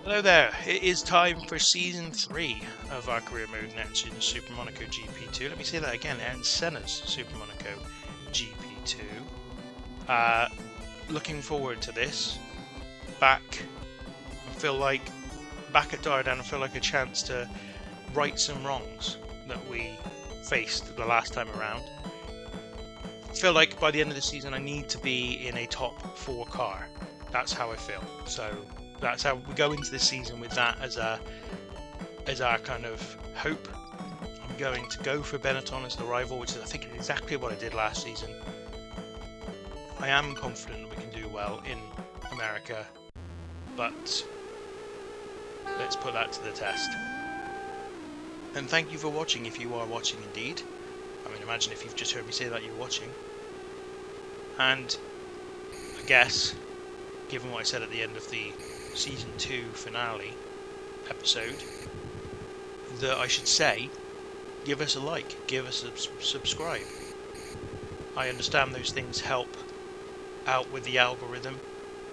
Hello there, it is time for Season 3 of our career mode next in Super Monaco GP2. Let me say that again, Ayrton Senna's Super Monaco GP2. Looking forward to this. Back at Dardan, I feel like a chance to right some wrongs that we faced the last time around. I feel like by the end of the season I need to be in a top 4 car. That's how I feel. So that's how we go into this season, with that as our kind of hope. I'm going to go for Benetton as the rival, which is I think exactly what I did last season. I am confident that we can do well in America, but let's put that to the test. And thank you for watching, if you are watching indeed. I mean, imagine if you've just heard me say that you're watching. And I guess, given what I said at the end of the Season 2 finale episode, that I should say, give us a like, give us a subscribe. I understand those things help out with the algorithm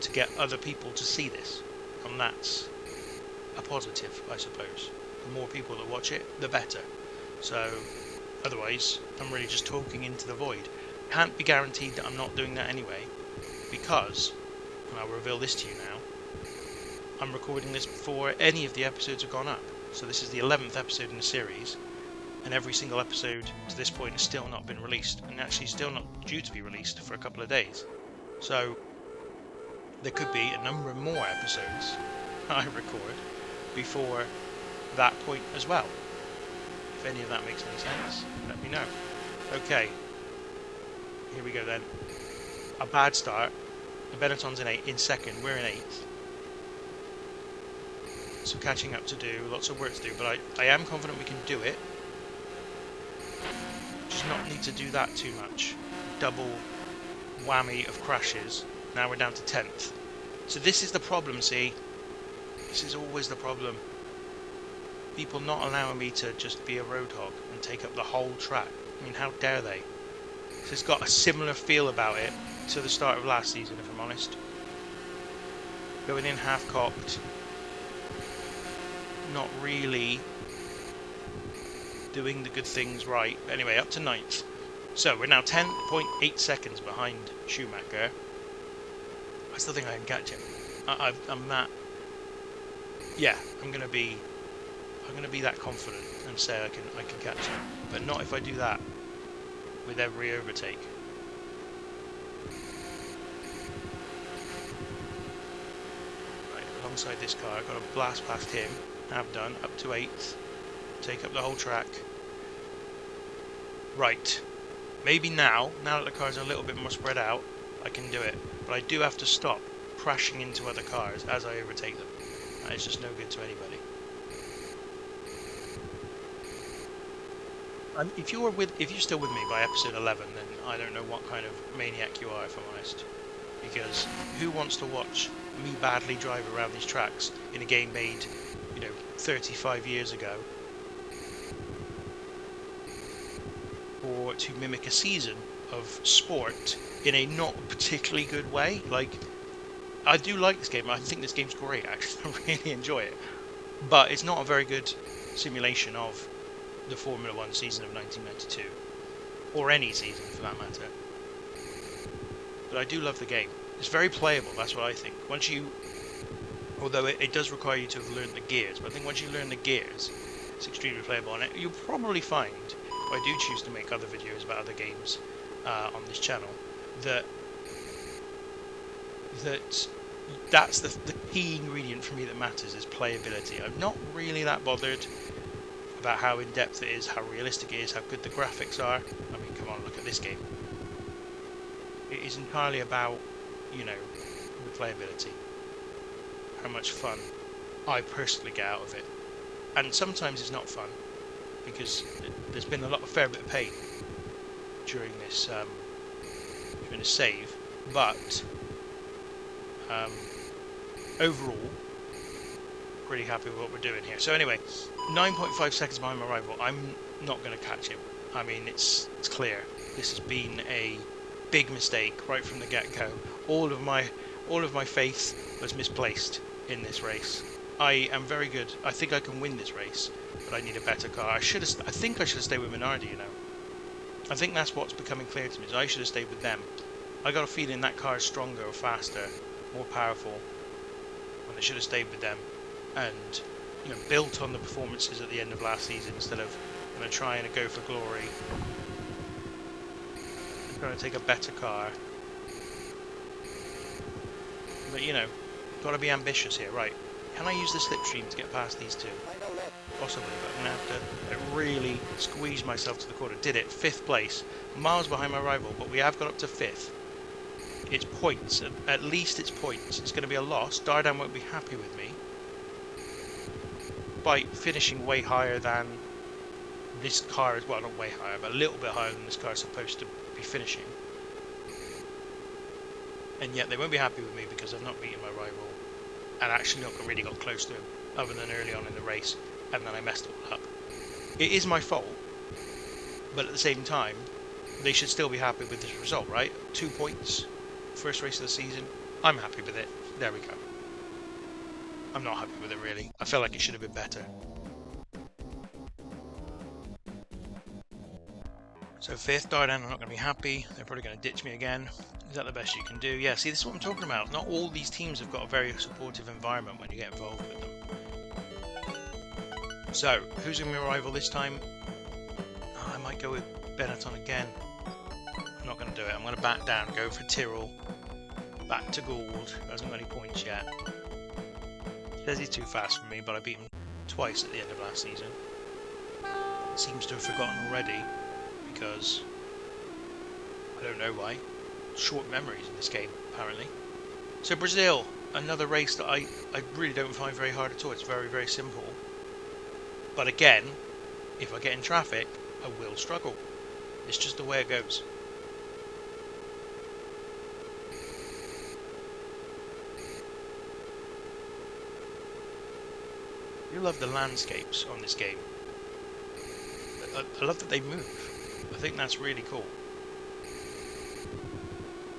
to get other people to see this, and that's a positive, I suppose. The more people that watch it, the better. So otherwise I'm really just talking into the void. Can't be guaranteed that I'm not doing that anyway, because, and I'll reveal this to you now, I'm recording this before any of the episodes have gone up. So this is the 11th episode in the series, and every single episode to this point has still not been released, and actually still not due to be released for a couple of days. So there could be a number of more episodes I record before that point as well. If any of that makes any sense, let me know. Okay, here we go then. A bad start. The Benetton's in second, we're in 8th. So catching up to do, lots of work to do, but I am confident we can do it. Just not need to do that too much. Double whammy of crashes. Now we're down to 10th. So this is the problem, see? This is always the problem. People not allowing me to just be a road hog and take up the whole track. I mean, how dare they? So it's got a similar feel about it to the start of last season, if I'm honest. Going in half-cocked. Not really doing the good things right. Anyway, up to 9th. So we're now 10.8 seconds behind Schumacher. I still think I can catch him. I'm that. Yeah, I'm gonna be that confident and say I can catch him, but not if I do that with every overtake. Right, alongside this car, I've got to blast past him. Have done, up to 8th. Take up the whole track. Right. Maybe now that the cars are a little bit more spread out, I can do it. But I do have to stop crashing into other cars as I overtake them. That is just no good to anybody. If you're still with me by episode 11, then I don't know what kind of maniac you are, if I'm honest. Because who wants to watch me badly drive around these tracks in a game made, 35 years ago, or to mimic a season of sport in a not particularly good way? Like, I do like this game. I think this game's great, actually. I really enjoy it. But it's not a very good simulation of the Formula 1 season of 1992. Or any season, for that matter. But I do love the game. It's very playable, that's what I think. Although it does require you to have learned the gears, but I think once you learn the gears, it's extremely playable. And you'll probably find, if I do choose to make other videos about other games on this channel, that's the key ingredient for me that matters, is playability. I'm not really that bothered about how in-depth it is, how realistic it is, how good the graphics are. I mean, come on, look at this game. It is entirely about, the playability. How much fun I personally get out of it. And sometimes it's not fun, because there's been a fair bit of pain during this save, but overall, pretty happy with what we're doing here. So anyway, 9.5 seconds behind my rival. I'm not going to catch him. I mean, it's clear. This has been a big mistake right from the get-go. All of my faith was misplaced in this race. I am very good. I think I can win this race, but I need a better car. I think I should have stayed with Minardi, you know. I think that's what's becoming clear to me, is I should have stayed with them. I got a feeling that car is stronger or faster, more powerful, and I should have stayed with them. And, you know, built on the performances at the end of last season instead of trying to go for glory. I'm trying to take a better car. But, you know, got to be ambitious here. Right, can I use the slipstream to get past these two? Possibly, but I'm going to have to really squeeze myself to the corner. Did it. 5th place. Miles behind my rival, but we have got up to 5th. It's points. At least it's points. It's going to be a loss. Dardan won't be happy with me. By finishing way higher than this car is, well, not way higher, but a little bit higher than this car is supposed to be finishing. And yet they won't be happy with me because I've not beaten my rival and actually not really got close to him other than early on in the race, and then I messed it all up. It is my fault, but at the same time they should still be happy with this result, right? 2 points, first race of the season. I'm happy with it. There we go. I'm not happy with it really. I feel like it should have been better. So 5th, Dardan are not going to be happy. They're probably going to ditch me again. Is that the best you can do? Yeah, see, this is what I'm talking about. Not all these teams have got a very supportive environment when you get involved with them. So, who's going to be my rival this time? Oh, I might go with Benetton again. I'm not going to do it. I'm going to back down, go for Tyrrell. Back to Gould. Hasn't got any points yet. Says he's too fast for me, but I beat him twice at the end of last season. Seems to have forgotten already, because I don't know why. Short memories in this game, apparently. So Brazil, another race that I really don't find very hard at all. It's very, very simple. But again, if I get in traffic, I will struggle. It's just the way it goes. I love the landscapes on this game. I love that they move. I think that's really cool.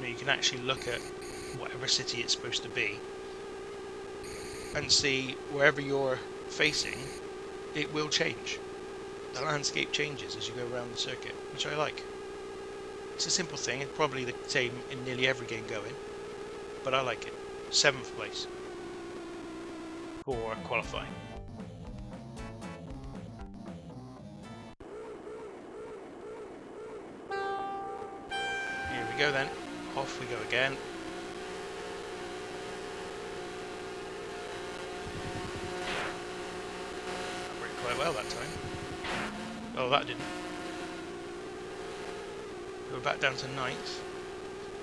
You can actually look at whatever city it's supposed to be and see wherever you're facing, it will change. The landscape changes as you go around the circuit, which I like. It's a simple thing. It's probably the same in nearly every game going, but I like it. 7th place for qualifying. Here we go then. Off we go again. That worked quite well that time. Oh, that didn't. We're back down to 9th.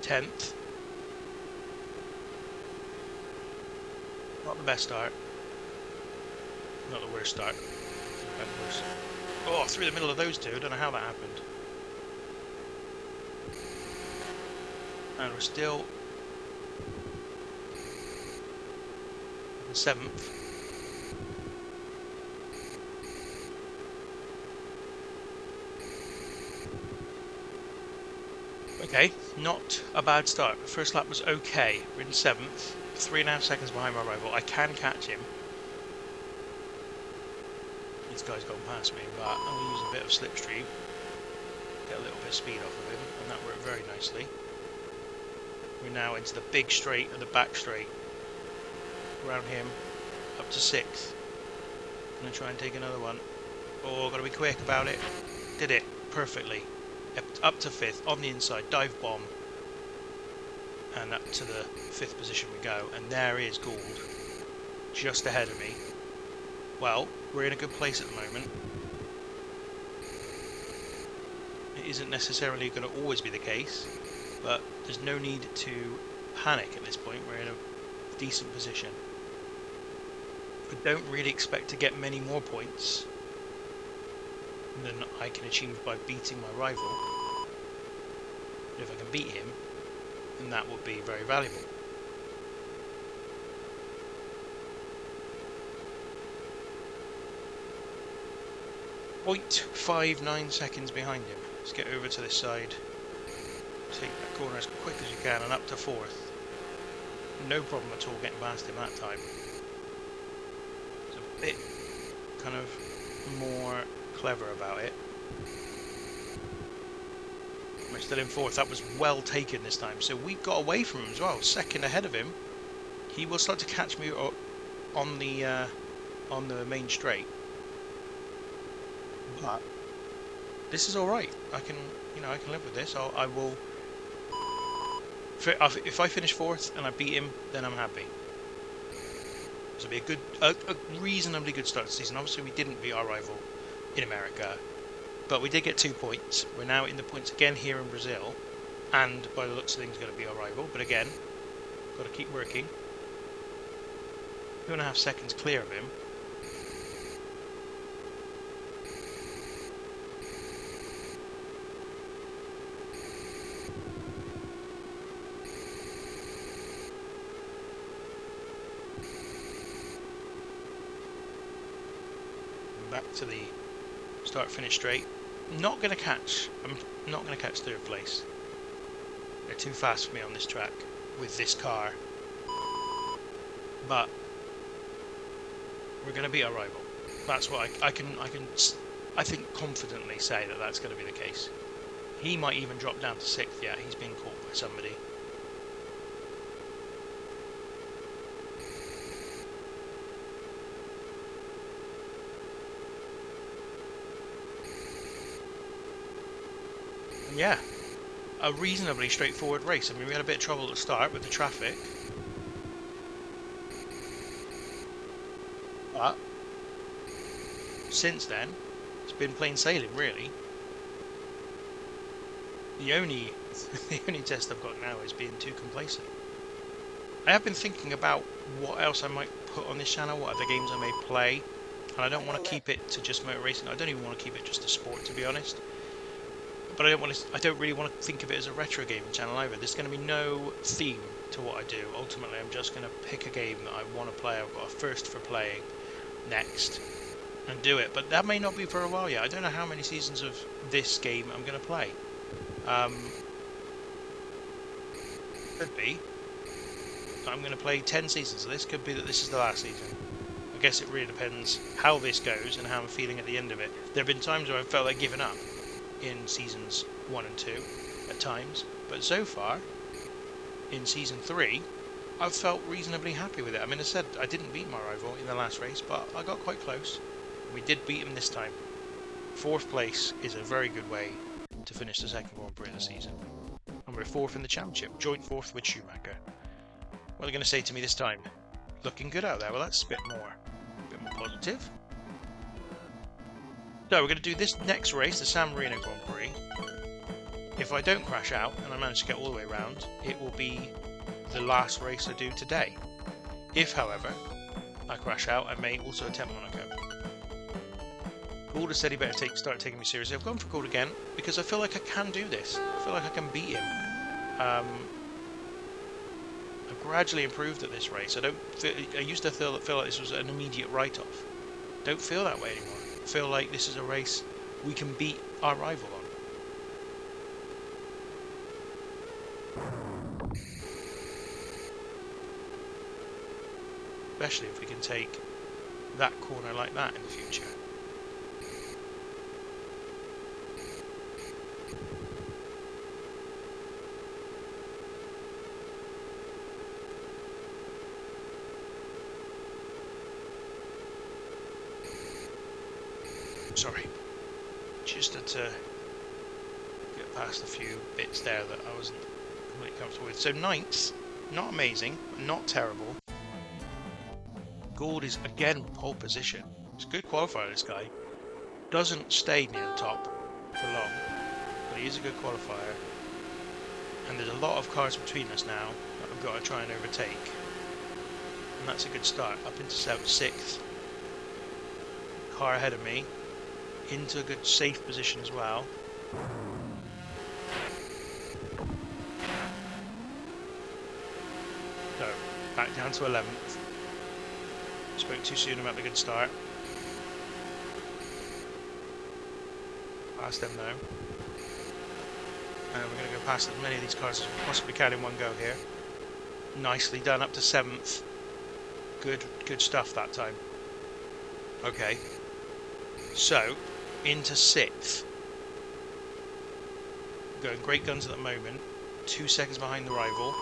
10th. Not the best start. Not the worst start. Worse. Oh, through the middle of those two. I don't know how that happened. And we're still in 7th. Okay, not a bad start. First lap was okay. We're in 7th. 3.5 seconds behind my rival. I can catch him. This guy's gone past me, but I'm going to use a bit of slipstream. Get a little bit of speed off of him, and that worked very nicely. We're now into the big straight and the back straight. Around him, up to 6th. Gonna try and take another one. Oh, gotta be quick about it. Did it perfectly. Up to 5th, on the inside, dive bomb. And up to the 5th position we go. And there is Gould, just ahead of me. Well, we're in a good place at the moment. It isn't necessarily going to always be the case, but there's no need to panic at this point. We're in a decent position. I don't really expect to get many more points than I can achieve by beating my rival. But if I can beat him, then that would be very valuable. .59 seconds behind him. Let's get over to this side. Take that corner as quick as you can and up to 4th. No problem at all getting past him that time. bit kind of more clever about it. We're still in fourth. That was well taken this time. So we got away from him as well. Second ahead of him. He will start to catch me on the main straight. But this is all right. I can live with this. I will. If I finish fourth and I beat him, then I'm happy. This will be a reasonably good start to the season. Obviously, we didn't beat our rival in America, but we did get 2 points. We're now in the points again here in Brazil, and by the looks of things, going to be our rival. But again, got to keep working. 2.5 seconds clear of him. Back to the start-finish straight. I'm not going to catch third place. They're too fast for me on this track with this car. But we're going to beat our rival. That's what I think confidently say that that's going to be the case. He might even drop down to 6th. Yeah, he's been caught by somebody. Yeah, a reasonably straightforward race. I mean, we had a bit of trouble at the start with the traffic, but since then, it's been plain sailing, really. The only test I've got now is being too complacent. I have been thinking about what else I might put on this channel, what other games I may play, and I don't want to keep it to just motor racing. I don't even want to keep it just a sport, to be honest. But I don't really want to think of it as a retro gaming channel either. There's going to be no theme to what I do. Ultimately, I'm just going to pick a game that I want to play. I've got a thirst for playing next and do it. But that may not be for a while yet. I don't know how many seasons of this game I'm going to play. Could be. I'm going to play 10 seasons of this. Could be that this is the last season. I guess it really depends how this goes and how I'm feeling at the end of it. There have been times where I felt like giving up in seasons 1 and 2 at times, but so far in season 3 I've felt reasonably happy with it. I mean, I said I didn't beat my rival in the last race, but I got quite close. We did beat him this time. 4th place is a very good way to finish the second Grand Prix of the season, and we're 4th in the championship, joint 4th with Schumacher. What are they going to say to me this time? Looking good out there. Well, that's a bit more positive. So we're going to do this next race, the San Marino Grand Prix. If I don't crash out and I manage to get all the way around, it will be the last race I do today. If, however, I crash out, I may also attempt Monaco. Gould has said he better start taking me seriously. I've gone for Gould again because I feel like I can do this. I feel like I can beat him. I've gradually improved at this race. I used to feel like this was an immediate write-off. Don't feel that way anymore. Feel like this is a race we can beat our rival on. Especially if we can take that corner like that in the future. Sorry, just had to get past a few bits there that I wasn't completely comfortable with. So 9th, not amazing, not terrible. Gould is again pole position. It's a good qualifier, this guy. Doesn't stay near the top for long, but he is a good qualifier. And there's a lot of cars between us now that I've got to try and overtake. And that's a good start, up into 6th. Car ahead of me. Into a good safe position as well. So, back down to 11th. Spoke too soon about the good start. Past them now. And we're going to go past as many of these cars as we possibly can in one go here. Nicely done, up to 7th. Good stuff that time. Okay, so into 6th. Going great guns at the moment. 2 seconds behind the rival.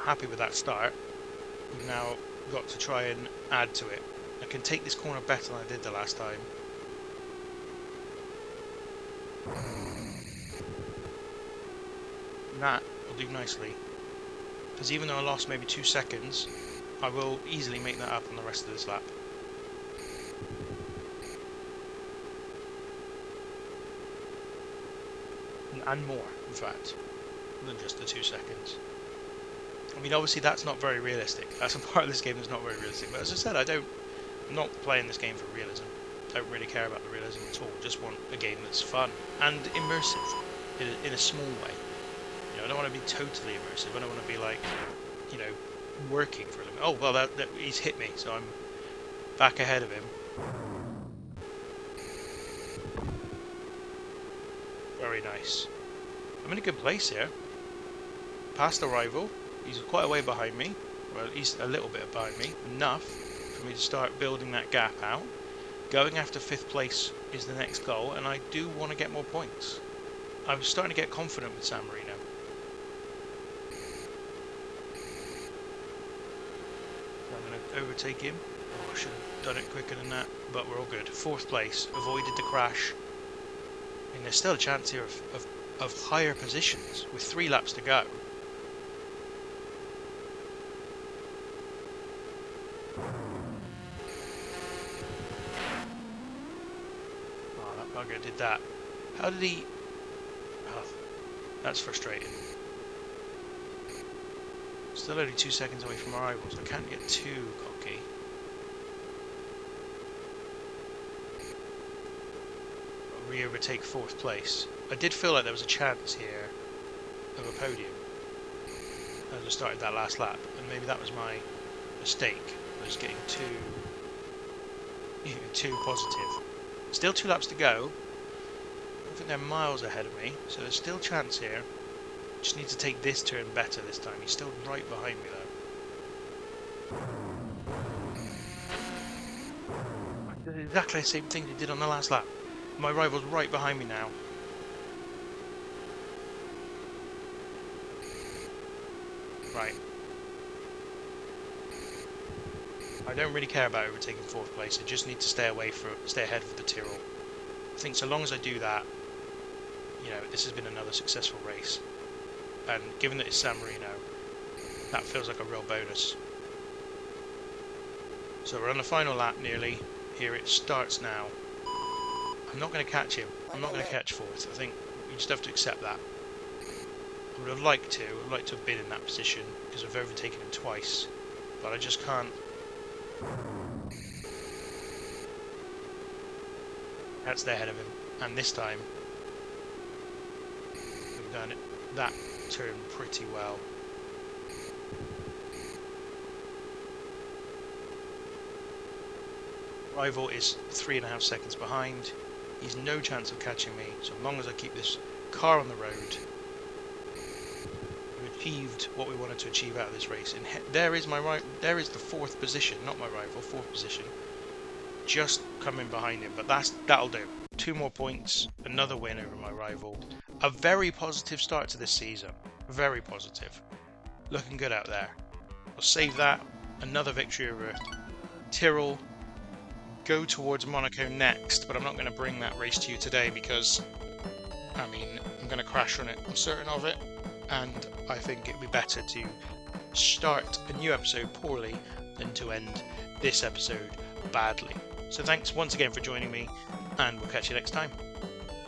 Happy with that start. We've now got to try and add to it. I can take this corner better than I did the last time. That will do nicely. Because even though I lost maybe 2 seconds, I will easily make that up on the rest of this lap. And more, in fact, than just the 2 seconds. I mean, obviously that's not very realistic. That's a part of this game that's not very realistic. But as I said, I'm not playing this game for realism. I don't really care about the realism at all. Just want a game that's fun and immersive in a small way. You know, I don't want to be totally immersive. I don't want to be like, you know, working for them. Oh well, that he's hit me, so I'm back ahead of him. Very nice. I'm in a good place here. Past the rival. He's quite a way behind me. Well, he's a little bit behind me. Enough for me to start building that gap out. Going after 5th place is the next goal, and I do want to get more points. I'm starting to get confident with San Marino. I'm going to overtake him. Oh, I should have done it quicker than that, but we're all good. 4th place. Avoided the crash. And there's still a chance here of higher positions with 3 laps to go. Oh, that bugger did that. How did he... Oh, that's frustrating. Still only 2 seconds away from our rivals. I can't get too cocky. Re-overtake 4th place. I did feel like there was a chance here of a podium as I started that last lap, and maybe that was my mistake. I was getting too positive. Still 2 laps to go. I think they're miles ahead of me, so there's still chance here. Just need to take this turn better this time. He's still right behind me though. Exactly the same thing he did on the last lap. My rival's right behind me now. Right. I don't really care about overtaking 4th place. I just need to stay ahead of the Tyrrell. I think so long as I do that, you know, this has been another successful race. And given that it's San Marino, that feels like a real bonus. So we're on the final lap nearly. Here it starts now. I'm not going to catch him. I'm not going to catch 4th. I think you just have to accept that. I would have liked to. I'd like to have been in that position because I've overtaken him twice. But I just can't. That's the head of him. And this time, we've done it. That turn pretty well. Rival is 3.5 seconds behind. He's no chance of catching me, so long as I keep this car on the road. We've achieved what we wanted to achieve out of this race. And there is there is the 4th position, not my rival, 4th position. Just coming behind him, but that'll do. 2 more points, another win over my rival. A very positive start to this season. Very positive. Looking good out there. We'll save that. Another victory over Tyrrell. Go towards Monaco next, but I'm not going to bring that race to you today because, I mean, I'm going to crash on it. I'm certain of it, and I think it'd be better to start a new episode poorly than to end this episode badly. So thanks once again for joining me, and we'll catch you next time.